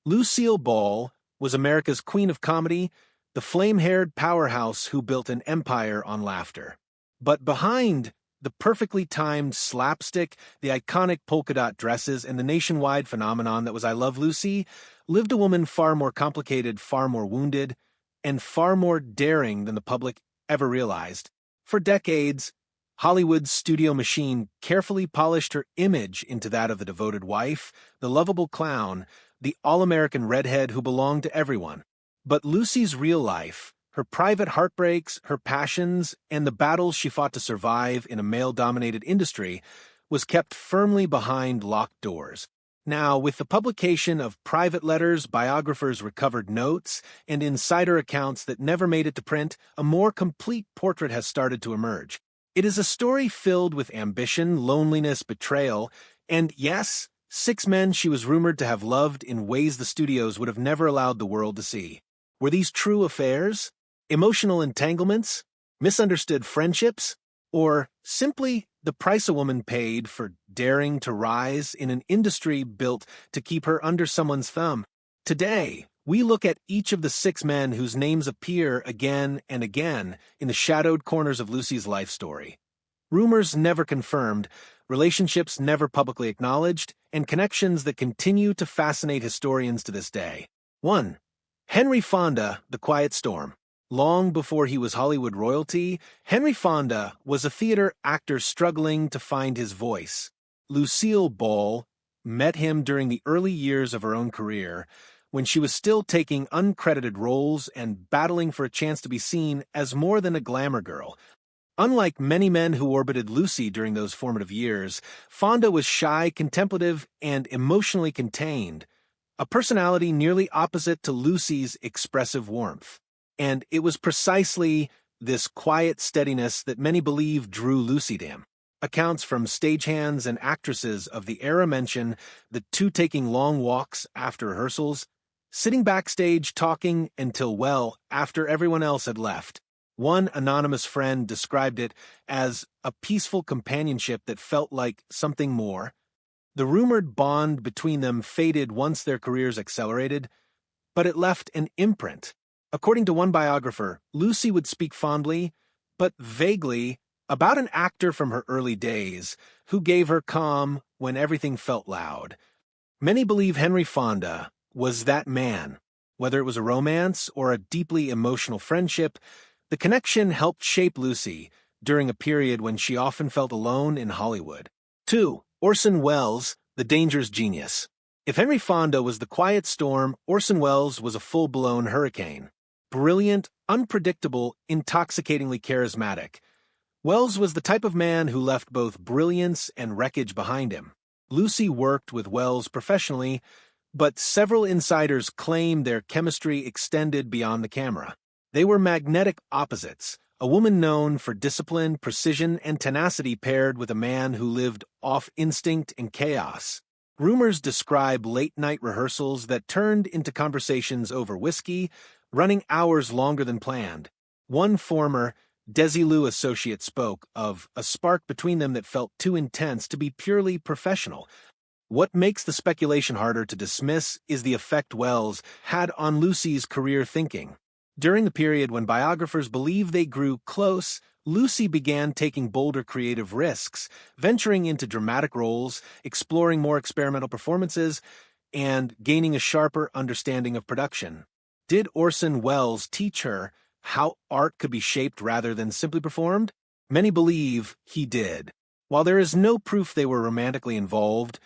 Lucille Ball was America's queen of comedy, the flame-haired powerhouse who built an empire on laughter. But behind the perfectly timed slapstick, the iconic polka dot dresses, and the nationwide phenomenon that was I Love Lucy, lived a woman far more complicated, far more wounded, and far more daring than the public ever realized. For decades, Hollywood's studio machine carefully polished her image into that of the devoted wife, the lovable clown, the all-American redhead who belonged to everyone. But Lucy's real life, her private heartbreaks, her passions, and the battles she fought to survive in a male-dominated industry, was kept firmly behind locked doors. Now, with the publication of private letters, biographiers' recovered notes, and insider accounts that never made it to print, a more complete portrait has started to emerge. It is a story filled with ambition, loneliness, betrayal, and yes, 6 men she was rumored to have loved in ways the studios would have never allowed the world to see. Were these true affairs? Emotional entanglements? Misunderstood friendships? Or simply the price a woman paid for daring to rise in an industry built to keep her under someone's thumb? Today, we look at each of the 6 men whose names appear again and again in the shadowed corners of Lucy's life story. Rumors never confirmed, relationships never publicly acknowledged, and connections that continue to fascinate historians to this day. 1. Henry Fonda, The Quiet Storm. Long before he was Hollywood royalty, Henry Fonda was a theater actor struggling to find his voice. Lucille Ball met him during the early years of her own career, when she was still taking uncredited roles and battling for a chance to be seen as more than a glamour girl. Unlike many men who orbited Lucy during those formative years, Fonda was shy, contemplative, and emotionally contained, a personality nearly opposite to Lucy's expressive warmth. And it was precisely this quiet steadiness that many believe drew Lucy to him. Accounts from stagehands and actresses of the era mention the two taking long walks after rehearsals, sitting backstage talking until well after everyone else had left. One anonymous friend described it as a peaceful companionship that felt like something more. The rumored bond between them faded once their careers accelerated, but it left an imprint. According to one biographer, Lucy would speak fondly, but vaguely, about an actor from her early days who gave her calm when everything felt loud. Many believe Henry Fonda was that man. Whether it was a romance or a deeply emotional friendship, the connection helped shape Lucy during a period when she often felt alone in Hollywood. 2. Orson Welles, The Dangerous Genius. If Henry Fonda was the quiet storm, Orson Welles was a full-blown hurricane. Brilliant, unpredictable, intoxicatingly charismatic. Welles was the type of man who left both brilliance and wreckage behind him. Lucy worked with Welles professionally, but several insiders claim their chemistry extended beyond the camera. They were magnetic opposites, a woman known for discipline, precision, and tenacity paired with a man who lived off instinct and chaos. Rumors describe late-night rehearsals that turned into conversations over whiskey, running hours longer than planned. One former Desilu associate spoke of a spark between them that felt too intense to be purely professional. What makes the speculation harder to dismiss is the effect Welles had on Lucy's career thinking. During the period when biographers believe they grew close, Lucy began taking bolder creative risks, venturing into dramatic roles, exploring more experimental performances, and gaining a sharper understanding of production. Did Orson Welles teach her how art could be shaped rather than simply performed? Many believe he did. While there is no proof they were romantically involved,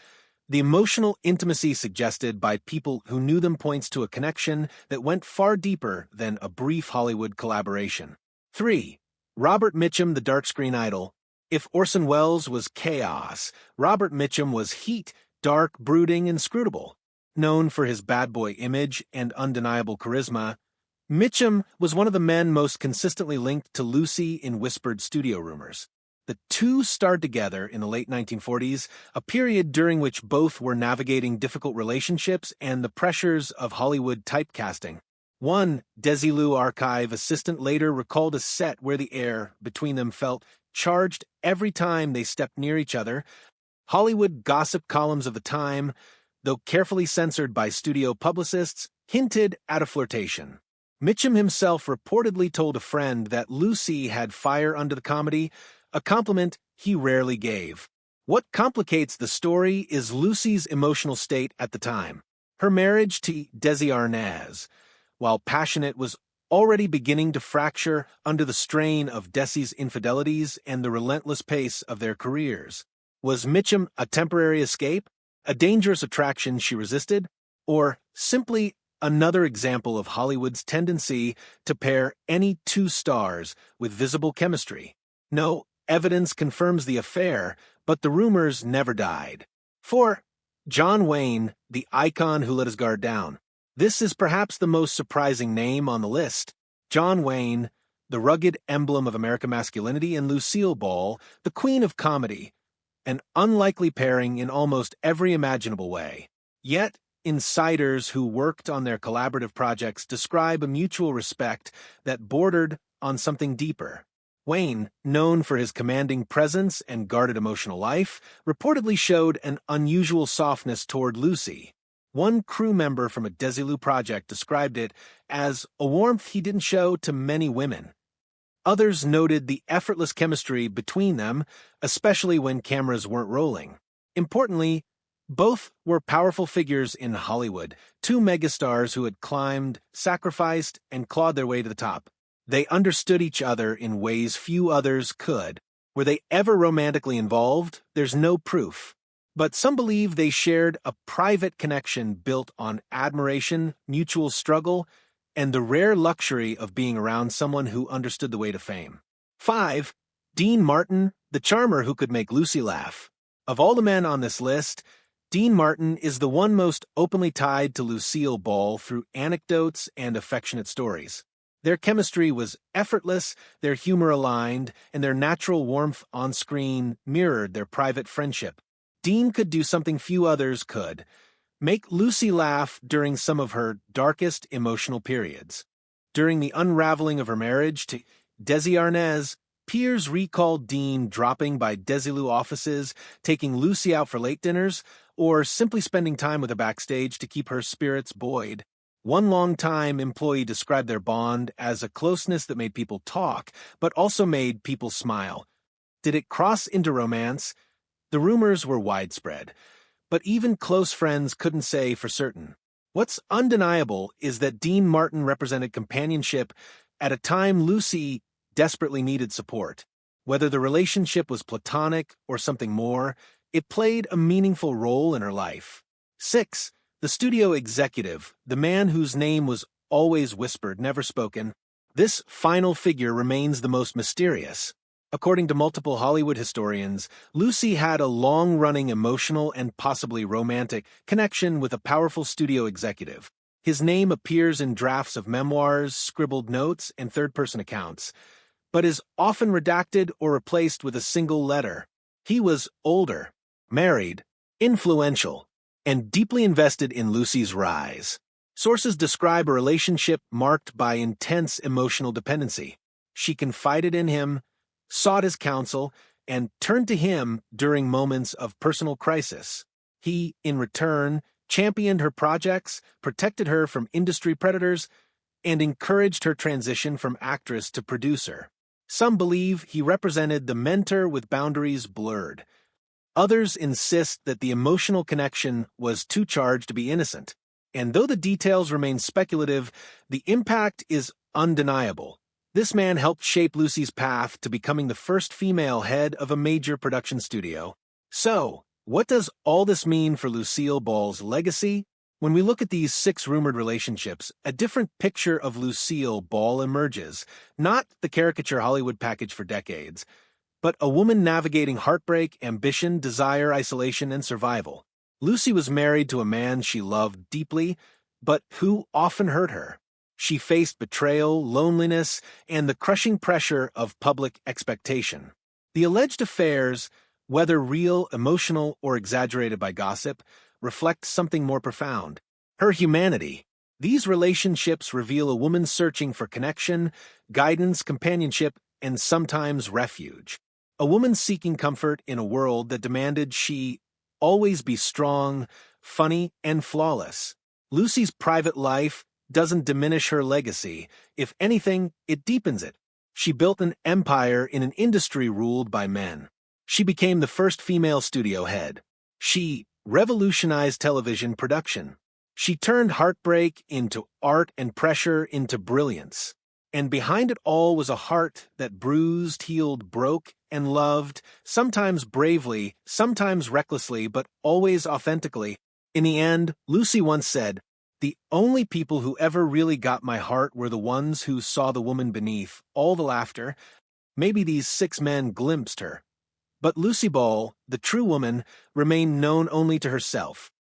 the emotional intimacy suggested by people who knew them points to a connection that went far deeper than a brief Hollywood collaboration. 3. Robert Mitchum, the dark screen idol. If Orson Welles was chaos, Robert Mitchum was heat, dark, brooding, inscrutable. Known for his bad boy image and undeniable charisma, Mitchum was one of the men most consistently linked to Lucy in whispered studio rumors. The two starred together in the late 1940s, a period during which both were navigating difficult relationships and the pressures of Hollywood typecasting. One Desilu archive assistant later recalled a set where the air between them felt charged every time they stepped near each other. Hollywood gossip columns of the time, though carefully censored by studio publicists, hinted at a flirtation. Mitchum himself reportedly told a friend that Lucy had fire under the comedy, a compliment he rarely gave. What complicates the story is Lucy's emotional state at the time. Her marriage to Desi Arnaz, while passionate, was already beginning to fracture under the strain of Desi's infidelities and the relentless pace of their careers. Was Mitchum a temporary escape, a dangerous attraction she resisted, or simply another example of Hollywood's tendency to pair any two stars with visible chemistry? No evidence confirms the affair, but the rumors never died. 4. John Wayne, the icon who let his guard down. This is perhaps the most surprising name on the list. John Wayne, the rugged emblem of American masculinity, and Lucille Ball, the queen of comedy. An unlikely pairing in almost every imaginable way. Yet, insiders who worked on their collaborative projects describe a mutual respect that bordered on something deeper. Wayne, known for his commanding presence and guarded emotional life, reportedly showed an unusual softness toward Lucy. One crew member from a Desilu project described it as a warmth he didn't show to many women. Others noted the effortless chemistry between them, especially when cameras weren't rolling. Importantly, both were powerful figures in Hollywood, two megastars who had climbed, sacrificed, and clawed their way to the top. They understood each other in ways few others could. Were they ever romantically involved? There's no proof. But some believe they shared a private connection built on admiration, mutual struggle, and the rare luxury of being around someone who understood the way to fame. 5. Dean Martin, the charmer who could make Lucy laugh. Of all the men on this list, Dean Martin is the one most openly tied to Lucille Ball through anecdotes and affectionate stories. Their chemistry was effortless, their humor aligned, and their natural warmth on screen mirrored their private friendship. Dean could do something few others could: make Lucy laugh during some of her darkest emotional periods. During the unraveling of her marriage to Desi Arnaz, peers recalled Dean dropping by Desilu offices, taking Lucy out for late dinners, or simply spending time with her backstage to keep her spirits buoyed. One longtime employee described their bond as a closeness that made people talk, but also made people smile. Did it cross into romance? The rumors were widespread, but even close friends couldn't say for certain. What's undeniable is that Dean Martin represented companionship at a time Lucy desperately needed support. Whether the relationship was platonic or something more, it played a meaningful role in her life. 6. The studio executive, the man whose name was always whispered, never spoken. This final figure remains the most mysterious. According to multiple Hollywood historians, Lucy had a long-running emotional and possibly romantic connection with a powerful studio executive. His name appears in drafts of memoirs, scribbled notes, and third-person accounts, but is often redacted or replaced with a single letter. He was older, married, influential, and deeply invested in Lucy's rise. Sources describe a relationship marked by intense emotional dependency. She confided in him, sought his counsel, and turned to him during moments of personal crisis. He, in return, championed her projects, protected her from industry predators, and encouraged her transition from actress to producer. Some believe he represented the mentor with boundaries blurred. Others insist that the emotional connection was too charged to be innocent. And though the details remain speculative, the impact is undeniable. This man helped shape Lucy's path to becoming the first female head of a major production studio. So, what does all this mean for Lucille Ball's legacy? When we look at these 6 rumored relationships, a different picture of Lucille Ball emerges, not the caricature Hollywood package for decades, but a woman navigating heartbreak, ambition, desire, isolation, and survival. Lucy was married to a man she loved deeply, but who often hurt her. She faced betrayal, loneliness, and the crushing pressure of public expectation. The alleged affairs, whether real, emotional, or exaggerated by gossip, reflect something more profound: her humanity. These relationships reveal a woman searching for connection, guidance, companionship, and sometimes refuge. A woman seeking comfort in a world that demanded she always be strong, funny, and flawless. Lucy's private life doesn't diminish her legacy. If anything, it deepens it. She built an empire in an industry ruled by men. She became the first female studio head. She revolutionized television production. She turned heartbreak into art and pressure into brilliance. And behind it all was a heart that bruised, healed, broke, and loved, sometimes bravely, sometimes recklessly, but always authentically. In the end, Lucy once said, "The only people who ever really got my heart were the ones who saw the woman beneath all the laughter." Maybe these 6 men glimpsed her. But Lucille Ball, the true woman, remained known only to herself.